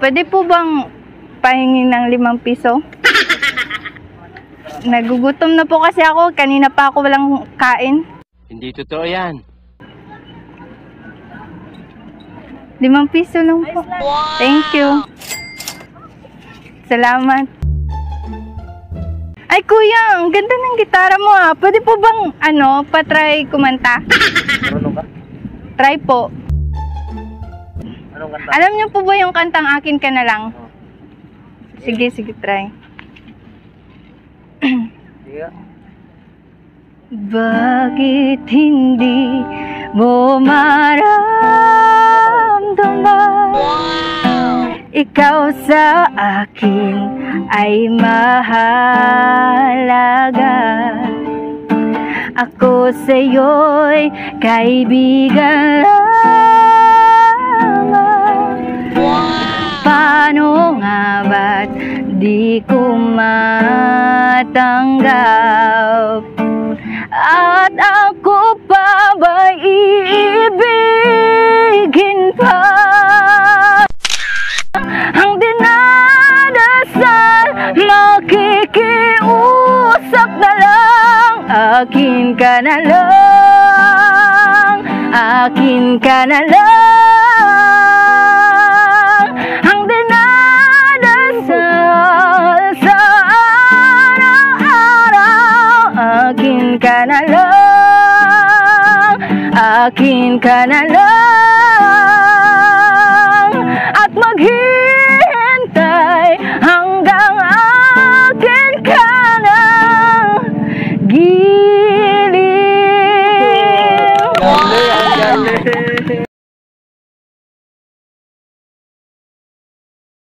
Pwede po bang pahingi ng 5 piso? Nagugutom na po kasi ako. Kanina pa ako walang kain. Hindi totoo yan. 5 piso lang po. Thank you. Salamat. Ay kuya, ang ganda ng gitara mo ah. Pwede po bang pa-try kumanta? Marunong ka? Try po. Anong kanta? Alam niyo po ba yung kantang Akin Ka Na Lang? Sige, try. Sige. Bakit hindi mo maramdaman? Ikaw sa akin ay mahalaga. Ako sa'yo'y kaibigan lamang. Paano nga ba't di ko matanggap? At ako pa ba iibigin pa? Ang dinadasal, makikiusap na lang. Akin ka na lang, akin ka na lang. Ang dinadasal sa araw-araw. Akin ka na lang, akin ka na lang.